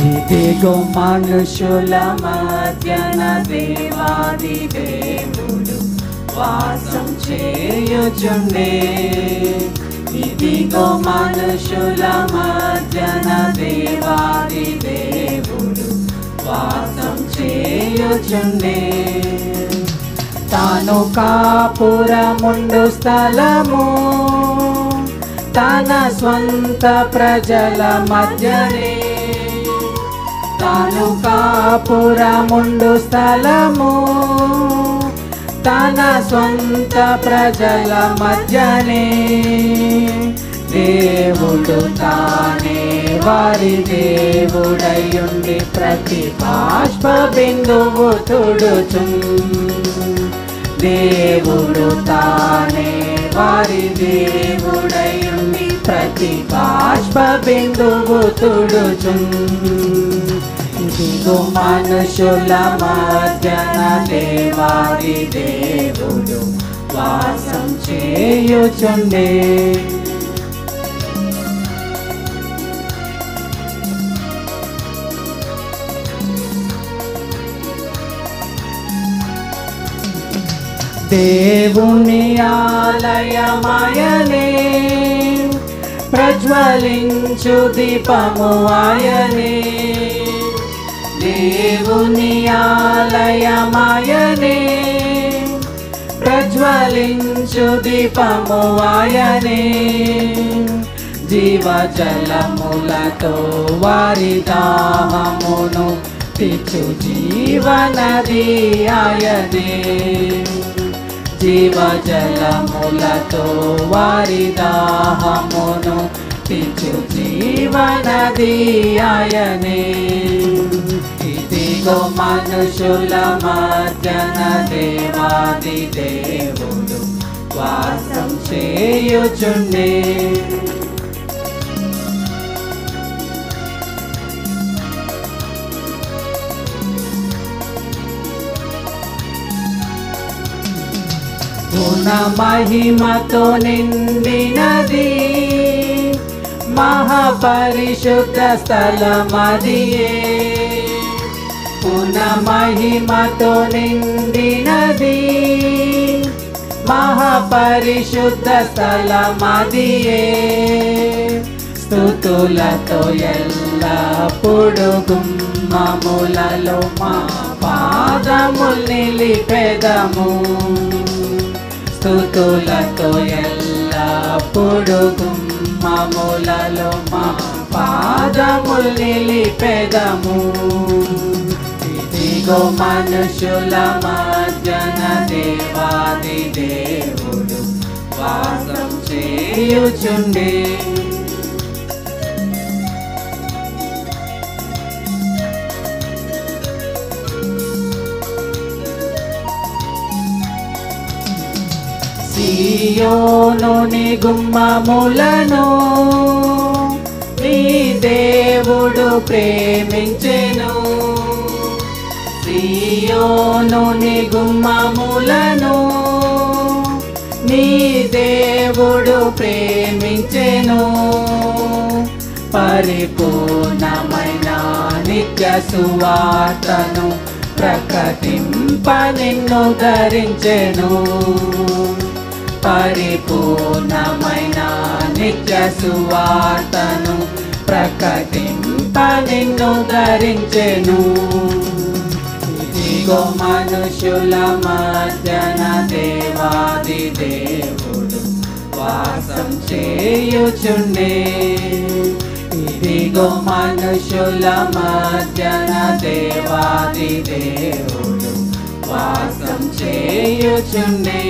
ఇదిగో మనుషుల మధ్యన దేవాది దేవుడు వాసం చేయుచుండే. ఇదిగో మనుషుల మధ్యన దేవాది దేవుడు వాసం చేయుచుండే. తాను కాపురముండు స్థలము తన స్వంత ప్రజల మధ్యనే. తాను కాపురముండు స్థలము తన స్వంత ప్రజల మధ్యనే. దేవుడు తానే వారి దేవుడయుండి ప్రతి బాష్ప బిందువు తుడుచున్. దేవుడు తానే వారి దేవుడయుండి ప్రతి బాష్ప బిందువు తుడుచున్. ఇదిగో మనుషుల మధ్యన దేవాది దేవుడు వాసం చేయుచుండే. దేవుని ఆలయమాయనే ప్రజ్వలించు దీపము ఆయనే. దేవుని ఆలయమాయనే ప్రజ్వలించు దీపము ఆయనే. జీవజలములతో వారి దాహమును తీర్చు జీవనది ఆయనే. జీవజలములతో వారి దాహమును తీర్చు జీవనది ఆయనే. ఇదిగో మనుషుల మధ్యన దేవాది దేవుడు వాసం చేయుచుండే. గుణ మహిమతో నిండినది మహాపరిశుద్ధ స్థలమదియే. గుణ మహిమతో నిండినది మహాపరిశుద్ధ స్థలమదియే. స్తుతులతో ఎల్లప్పుడు గుమ్మములలో మా పాదములు నిలిపెదము. స్తుతులతో ఎల్లప్పుడు గుమ్మములలో మా పాదములు నిలిపెదము. ఇదిగో మనుషుల మధ్యన దేవాది దేవుడు వాసం చేయుచుండే. సియోనుని గుమ్మములను నీ దేవుడు ప్రేమించెను. సియోనుని గుమ్మములను నీ దేవుడు ప్రేమించెను. పరిపూర్ణమైన నిత్య సువార్తను ప్రకటింప నిన్ను ధరించెను. పరిపూర్ణమైన నిత్య సువార్తను ప్రకటింప నిన్ను ధరించెను. ఇదిగో మనుషుల మధ్యన దేవాది దేవుడు వాసం చేయుచుండే. ఇదిగో మనుషుల మధ్యన దేవాది దేవుడు వాసం చేయుచుండే.